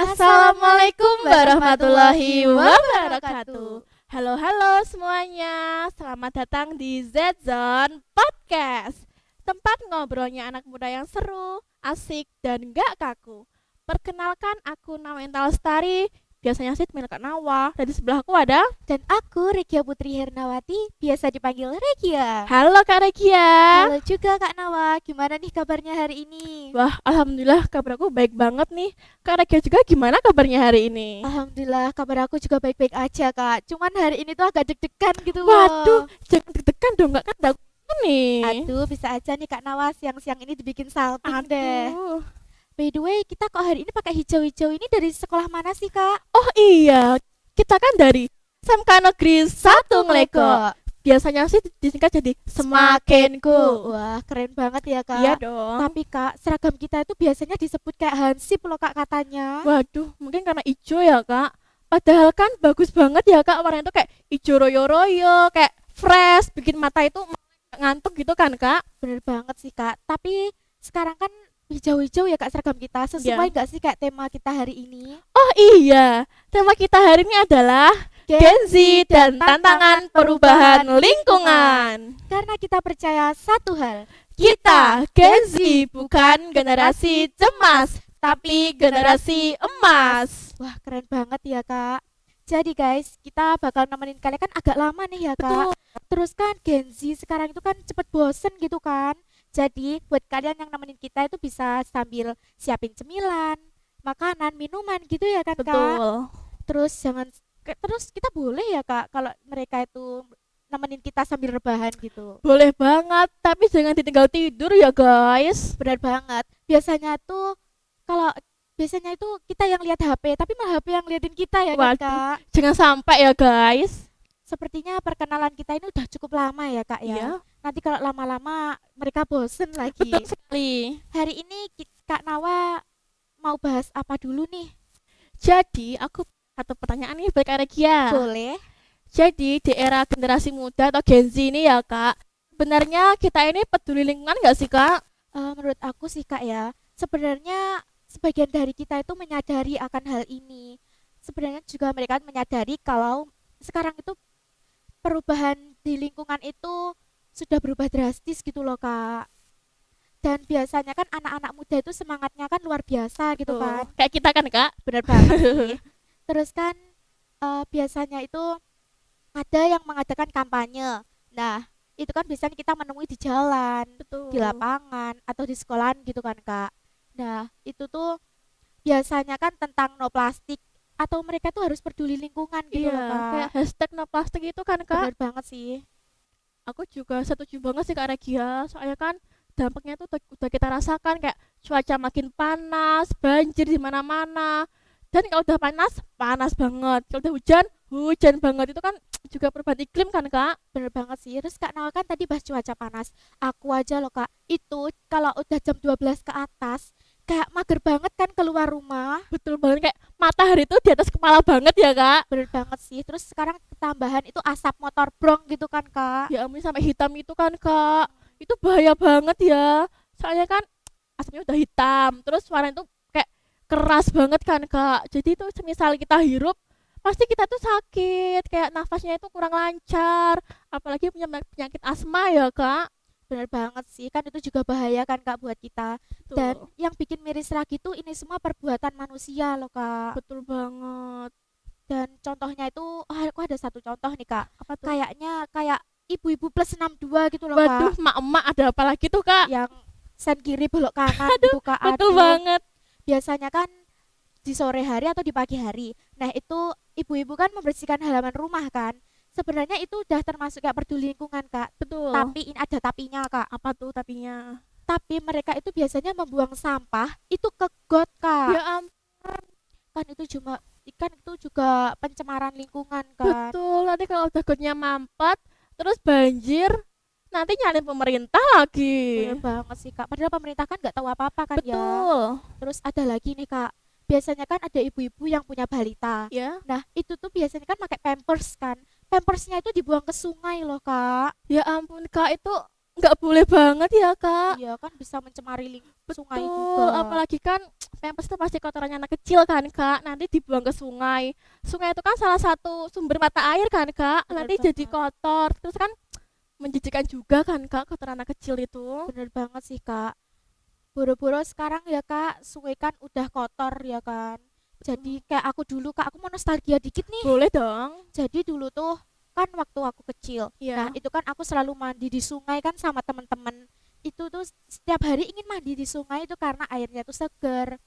Assalamualaikum warahmatullahi wabarakatuh. Halo semuanya, selamat datang di Z-Zone Podcast. Tempat ngobrolnya anak muda yang seru, asik, dan gak kaku. Perkenalkan, aku Nawental Lestari, biasanya sih milik Kak Nawa. Dan di sebelahku ada. Dan aku Regia Putri Hernawati, biasa dipanggil Regia. Halo Kak Regia. Halo juga Kak Nawa, gimana nih kabarnya hari ini? Wah, alhamdulillah kabar aku baik banget nih. Kak Regia juga gimana kabarnya hari ini? Alhamdulillah kabar aku juga baik-baik aja Kak. Cuman hari ini tuh agak deg-degan gitu loh. Waduh, jangan deg-degan dong, gak kan aku nih. Aduh, bisa aja nih Kak Nawa siang-siang ini dibikin salting deh. Aduh. By the way, kita kok hari ini pakai hijau-hijau ini dari sekolah mana sih Kak? Oh iya, kita kan dari SMK Negeri 1 Nglego. Biasanya sih disingkat jadi Semakin Cool. Wah, keren banget ya Kak. Iya dong. Tapi Kak, seragam kita itu biasanya disebut kayak hansip loh Kak katanya. Waduh, mungkin karena ijo ya Kak. Padahal kan bagus banget ya Kak, warnanya itu kayak ijo royo-royo, kayak fresh, bikin mata itu ngantuk gitu kan Kak. Bener banget sih Kak. Tapi sekarang kan hijau-hijau ya Kak seragam kita. Sesuai nggak sih Kak tema kita hari ini? Oh iya, tema kita hari ini adalah Gen Z dan tantangan perubahan lingkungan. Karena kita percaya satu hal, Kita Gen Z bukan generasi cemas, tapi generasi emas. wah keren banget ya Kak. Jadi guys, kita bakal nemenin kalian kan agak lama nih ya Kak. Betul. Terus kan Gen Z sekarang itu kan cepet bosen gitu kan. Jadi buat kalian yang nemenin kita itu bisa sambil siapin cemilan, makanan, minuman gitu ya kan Kak. Betul. Terus terus kita boleh ya Kak kalau mereka itu nemenin kita sambil rebahan gitu. Boleh banget, tapi jangan ditinggal tidur ya guys. Benar banget. Biasanya itu kita yang lihat HP, tapi malah HP yang liatin kita ya kan Waduh, Kak. jangan sampai ya guys. Sepertinya perkenalan kita ini udah cukup lama ya Kak ya. Iya, Nanti kalau lama-lama mereka bosen lagi. betul sekali. Hari ini Kak Nawa mau bahas apa dulu nih? Jadi, aku satu pertanyaan nih buat Kak Regia. Boleh? Jadi, di era generasi muda atau Gen Z ini ya Kak, sebenarnya kita ini peduli lingkungan nggak sih Kak? Menurut aku sih Kak ya, sebenarnya sebagian dari kita itu menyadari akan hal ini. Sebenarnya juga mereka menyadari kalau sekarang itu perubahan di lingkungan itu sudah berubah drastis gitu loh Kak. Dan biasanya kan anak-anak muda itu semangatnya kan luar biasa gitu Tuh, kan. kayak kita kan Kak? Bener banget sih. Terus kan biasanya itu ada yang mengadakan kampanye. Nah, itu kan biasanya kita menemui di jalan, Betul. di lapangan, atau di sekolahan gitu kan Kak. Nah, itu tuh biasanya kan tentang no plastik atau mereka tuh harus peduli lingkungan gitu Iya, loh kayak Kak. hashtag no plastik itu kan Kak. Bener banget sih. Aku juga setuju banget sih Kak Regia, soalnya kan dampaknya tuh udah kita rasakan kayak cuaca makin panas, banjir di mana-mana. Dan kalau udah panas, panas banget. Kalau udah hujan, hujan banget. Itu kan juga perubahan iklim kan Kak? Bener banget sih. Terus Kak Nawal kan tadi bahas cuaca panas. Aku aja loh Kak, itu kalau udah jam 12 ke atas kayak mager banget kan keluar rumah. Betul banget, kayak matahari tuh di atas kepala banget ya Kak. Bener banget sih. Terus sekarang ketambahan itu asap motor brong gitu kan Kak. Ya ampun, sampai hitam itu kan Kak. Itu bahaya banget ya. Soalnya kan asapnya udah hitam, terus warna itu kayak keras banget kan Kak. Jadi itu semisal kita hirup, pasti kita tuh sakit, kayak nafasnya itu kurang lancar, apalagi punya penyakit asma ya Kak. Bener banget sih. Kan itu juga bahaya kan Kak buat kita. Dan Tuh, yang bikin miris lagi tuh ini semua perbuatan manusia loh Kak. betul banget. Dan contohnya itu, aku ada satu contoh nih Kak. Apa tuh? Kayaknya kayak ibu-ibu plus 62 gitu loh Waduh, Kak. emak-emak ada apa lagi tuh Kak? Yang sen kiri belok kanan gitu Kak. Betul Aduh, banget. biasanya kan di sore hari atau di pagi hari. Nah, itu ibu-ibu kan membersihkan halaman rumah kan. Sebenarnya itu udah termasuk kayak peduli lingkungan Kak. Betul. Tapi ini ada tapinya Kak. Apa tuh tapinya? Tapi mereka itu biasanya membuang sampah itu ke got Kak. Ya ampun, Kan itu juga pencemaran lingkungan kan. betul. Nanti kalau udah gotnya mampet, terus banjir, nanti nyalain pemerintah lagi. Bener banget sih Kak. Padahal pemerintah kan nggak tahu apa-apa kan ya. Betul. Terus ada lagi nih Kak. Biasanya kan ada ibu-ibu yang punya balita. Ya, Nah, itu tuh biasanya kan pakai pampers kan. Pampersnya itu dibuang ke sungai loh, Kak. ya ampun Kak, itu nggak boleh banget ya kak. Iya kan bisa mencemari sungai Betul, juga. apalagi kan pampers itu pasti kotorannya anak kecil kan kak, nanti dibuang ke sungai. Sungai itu kan salah satu sumber mata air kan kak, Bener nanti jadi banget. kotor, terus kan menjijikan juga kan kak kotoran anak kecil itu. Bener banget sih Kak. Boro-boro sekarang ya Kak, sungai kan udah kotor ya kan. Jadi Betul. kayak aku dulu Kak, aku mau nostalgia dikit nih. Boleh dong. Jadi dulu tuh kan waktu aku kecil. Nah, Iya, itu kan aku selalu mandi di sungai kan sama temen-temen. Itu tuh setiap hari ingin mandi di sungai itu karena airnya tuh seger,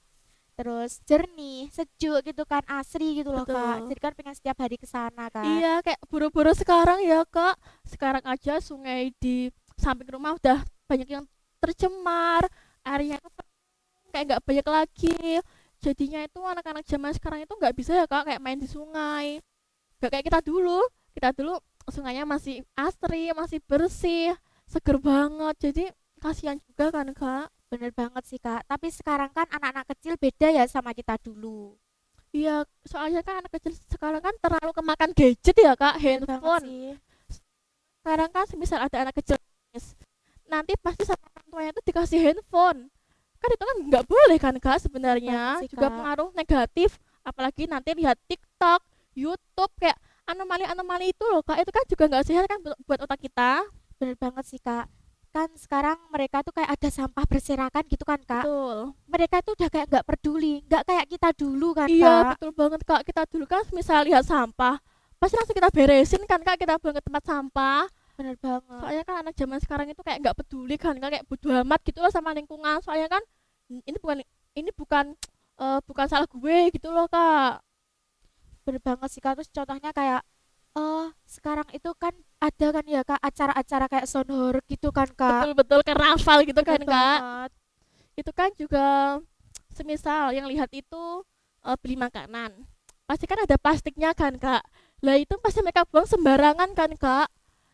terus jernih, sejuk gitu kan, asri gitu loh Kak. betul. Jadi kan pengen setiap hari ke sana kan. Iya, kayak buru-buru sekarang ya kak, sekarang aja sungai di samping rumah udah banyak yang tercemar, airnya tuh kayak nggak banyak lagi. Jadinya itu anak-anak zaman sekarang itu nggak bisa ya kak kayak main di sungai. Nggak kayak kita dulu sungainya masih asri, masih bersih, seger banget. Jadi kasihan juga kan kak. Bener banget sih Kak. Tapi sekarang kan anak-anak kecil beda ya sama kita dulu. Iya, soalnya kan anak kecil sekarang kan terlalu kemakan gadget ya kak, Bener banget handphone. sih. Sekarang kan semisal ada anak kecil nangis, nanti pasti sama orang tuanya itu dikasih handphone. Kan itu kan nggak boleh kan kak, Bener banget sebenarnya sih juga Kak. pengaruh negatif. Apalagi nanti lihat TikTok, YouTube, kayak anomali-anomali itu loh kak, itu kan juga nggak sehat kan buat otak kita. Bener banget sih Kak. Kan sekarang mereka tuh kayak ada sampah berserakan gitu kan Kak. Betul. Mereka tuh udah kayak nggak peduli, nggak kayak kita dulu kan Iya, Kak. betul banget kak, kita dulu kan misal lihat sampah pasti langsung kita beresin kan kak, kita buang ke tempat sampah. Bener banget. Soalnya kan anak zaman sekarang itu kayak nggak peduli kan kak, kayak bodo amat gitu loh sama lingkungan. Soalnya kan ini bukan ini bukan bukan salah gue gitu loh kak. Bener banget sih Kak. Terus contohnya kayak sekarang itu kan ada kan ya Kak acara-acara kayak sound horror gitu kan Kak. Betul-betul karnaval gitu Bener kan kak. banget. Itu kan juga semisal yang lihat itu beli makanan pasti kan ada plastiknya kan kak, lah itu pasti mereka buang sembarangan kan kak.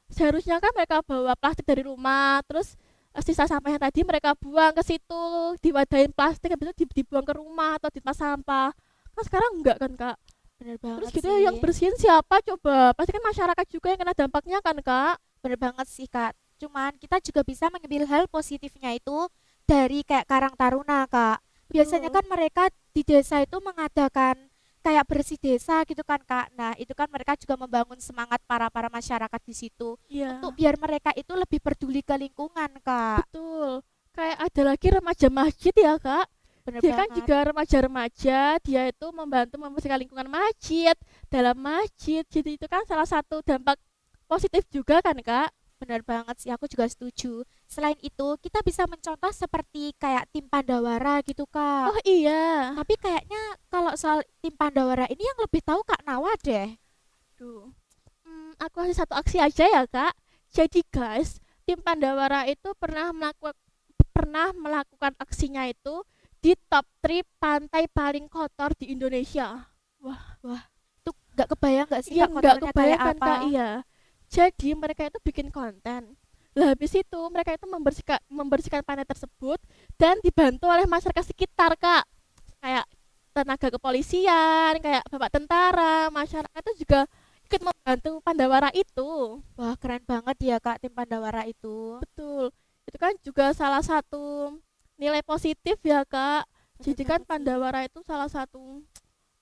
Seharusnya kan mereka bawa plastik dari rumah, terus sisa sampahnya tadi mereka buang ke situ, diwadahin plastik habis itu dibuang ke rumah atau di tempat sampah. Kan sekarang enggak kan kak. Bener Terus banget gitu sih. yang bersihin siapa coba, pasti kan masyarakat juga yang kena dampaknya kan kak. Bener banget sih Kak. Cuman kita juga bisa mengambil hal positifnya itu dari kayak Karang Taruna Kak. Biasanya Betul. kan mereka di desa itu mengadakan kayak bersih desa gitu kan Kak. Nah itu kan mereka juga membangun semangat para masyarakat di situ untuk Iya, biar mereka itu lebih peduli ke lingkungan Kak. betul. Kayak ada lagi remaja masjid ya kak, Bener dia kan banget, juga remaja-remaja, dia itu membantu membersihkan lingkungan masjid, dalam masjid. Jadi itu kan salah satu dampak positif juga kan kak. bener banget sih. Aku juga setuju. Selain itu kita bisa mencontoh seperti kayak tim Pandawara gitu Kak. Oh iya. Tapi kayaknya kalau soal tim Pandawara ini yang lebih tahu Kak Nawa deh. Duh. Aku kasih satu aksi aja ya, Kak. Jadi guys, tim Pandawara itu pernah melakukan aksinya itu di top 3 pantai paling kotor di Indonesia. Wah, Wah, itu gak kebayang gak sih iya Kak nggak kotornya kayak kebayangkan apa? Kak, iya. Jadi mereka itu bikin konten. Lah habis itu mereka itu membersihkan pantai tersebut dan dibantu oleh masyarakat sekitar, Kak. Kayak tenaga kepolisian, kayak bapak tentara, masyarakat itu juga ikut membantu Pandawara itu. Wah, keren banget ya Kak tim Pandawara itu. Betul. Itu kan juga salah satu nilai positif ya, Kak. Bener Jadi kan banget sih. Pandawara itu salah satu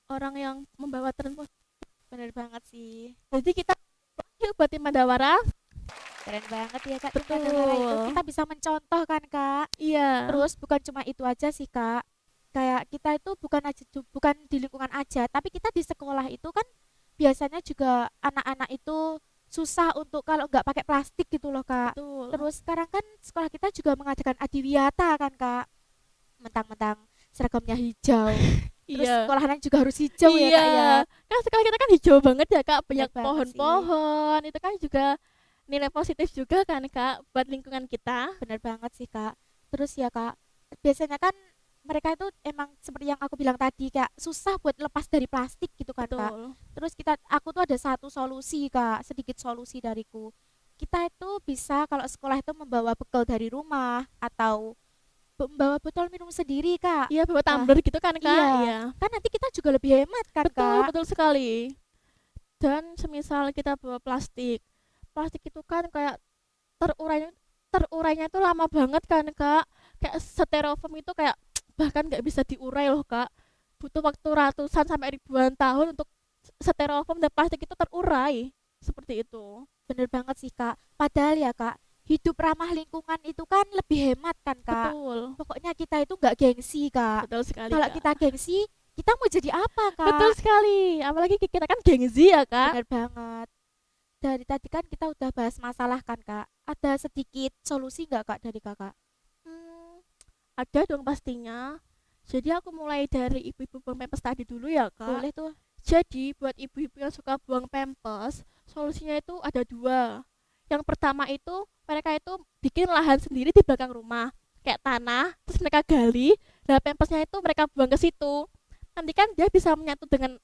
orang yang membawa tren positif. Bener banget sih. Jadi kita yuk buat tim Pandawara. Keren banget ya Kak tim Pandawara itu. Betul. Kita bisa mencontoh kan Kak. Iya. Terus bukan cuma itu aja sih Kak. Kayak kita itu bukan di lingkungan aja, tapi kita di sekolah itu kan biasanya juga anak-anak itu susah untuk kalau nggak pakai plastik gitu loh Kak. Betul. Terus sekarang kan sekolah kita juga mengadakan adiwiyata kan Kak. Mentang-mentang seragamnya hijau. Terus Iya. sekolahannya juga harus hijau ya Iya. Kak ya. Kan sekarang kita kan hijau banget ya, Kak. Bener Banyak banget sih. pohon-pohon. Itu kan juga nilai positif juga kan, Kak, buat lingkungan kita. Bener banget sih Kak. Terus ya Kak, biasanya kan mereka itu emang seperti yang aku bilang tadi kayak susah buat lepas dari plastik gitu kan Kak. Betul. Terus aku tuh ada satu solusi Kak, sedikit solusi dariku. Kita itu bisa kalau sekolah itu membawa bekal dari rumah atau membawa botol minum sendiri Kak. Iya, bawa Nah, tumbler gitu kan, Kak. iya. Iya. Kan nanti kita juga lebih hemat kan Betul, Kak. betul sekali. Dan semisal kita bawa plastik, plastik itu kan kayak terurainya terurainya itu lama banget kan Kak. Kayak styrofoam itu kayak bahkan nggak bisa diurai loh Kak. Butuh waktu ratusan sampai ribuan tahun untuk styrofoam dan plastik itu terurai. Seperti itu. Bener banget sih Kak. Padahal ya Kak, hidup ramah lingkungan itu kan lebih hemat kan Kak. Betul. Pokoknya kita itu nggak gengsi Kak. Betul sekali Kalau Kak. kita gengsi, kita mau jadi apa Kak? Betul sekali. Apalagi kita kan gengsi ya Kak. Bener banget. Dari tadi kan kita udah bahas masalah kan Kak. Ada sedikit solusi nggak Kak dari Kakak? Hmm, ada dong pastinya. Jadi aku mulai dari ibu-ibu buang pampers tadi dulu ya Kak. Boleh tuh. Jadi buat ibu-ibu yang suka buang pampers, solusinya itu ada dua. Yang pertama itu mereka itu bikin lahan sendiri di belakang rumah, kayak tanah, terus mereka gali, nah pampersnya itu mereka buang ke situ. Nanti kan dia bisa menyatu dengan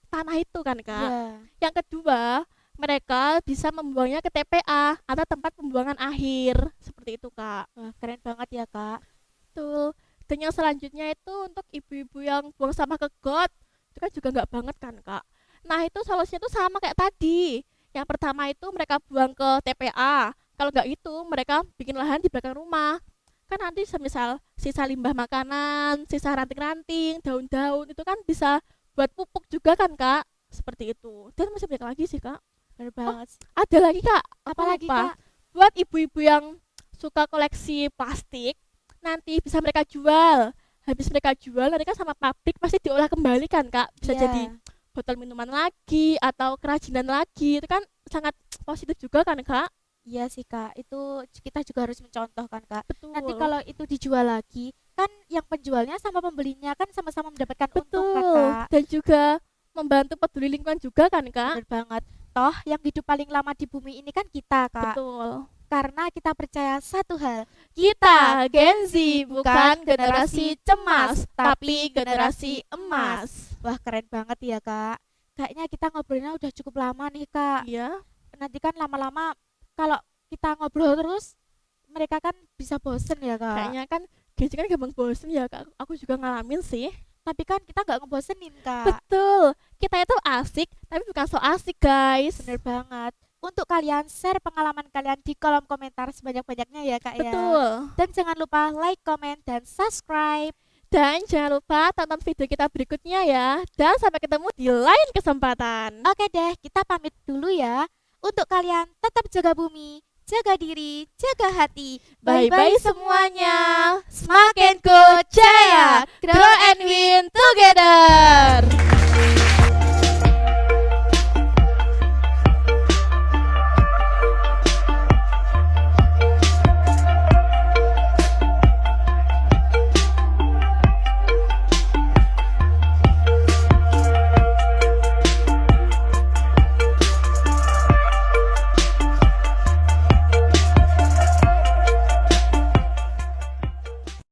tanah itu kan Kak. Iya. Yang kedua, mereka bisa membuangnya ke TPA atau tempat pembuangan akhir, seperti itu Kak. Wah, keren banget ya Kak. Betul. Dan yang selanjutnya itu untuk ibu-ibu yang buang sampah ke got, itu kan juga nggak banget kan Kak. Nah itu solusinya tuh sama kayak tadi. Yang pertama itu mereka buang ke TPA. Kalau nggak itu mereka bikin lahan di belakang rumah. Kan nanti semisal sisa limbah makanan, sisa ranting-ranting, daun-daun itu kan bisa buat pupuk juga kan Kak. Seperti itu. Dan masih banyak lagi sih Kak. Bener banget. Ada lagi Kak. Apa lagi lupa. Kak? Buat ibu-ibu yang suka koleksi plastik, nanti bisa mereka jual. Habis mereka jual nanti kan sama pabrik pasti diolah kembali kan Kak. Bisa Iya. jadi botol minuman lagi atau kerajinan lagi. Itu kan sangat positif juga kan Kak. Iya sih Kak, itu kita juga harus mencontoh kan Kak. Betul. Nanti kalau itu dijual lagi, kan yang penjualnya sama pembelinya kan sama-sama mendapatkan untung kan Betul. Kak. Dan juga membantu peduli lingkungan juga kan Kak. Bener banget. Toh yang hidup paling lama di bumi ini kan kita Kak. Betul. Karena kita percaya satu hal, Kita Gen Z bukan generasi cemas, tapi generasi emas. wah keren banget ya Kak. Kayaknya kita ngobrolnya udah cukup lama nih Kak. Iya. Nanti kan lama-lama kalau kita ngobrol terus, mereka kan bisa bosen ya Kak. Kayaknya kan Gen Z kan gampang bosen ya Kak. Aku juga ngalamin sih. Tapi kan kita nggak ngebosenin Kak. Betul. Kita itu asik, tapi bukan so asik guys. Bener banget. Untuk kalian share pengalaman kalian di kolom komentar sebanyak-banyaknya ya Kak ya. Betul. Dan jangan lupa like, comment, dan subscribe. Dan jangan lupa tonton video kita berikutnya ya. Dan sampai ketemu di lain kesempatan. Oke deh, kita pamit dulu ya. Untuk kalian tetap jaga bumi, jaga diri, jaga hati. Bye-bye semuanya. Semakin ku jaya. Grow and win together.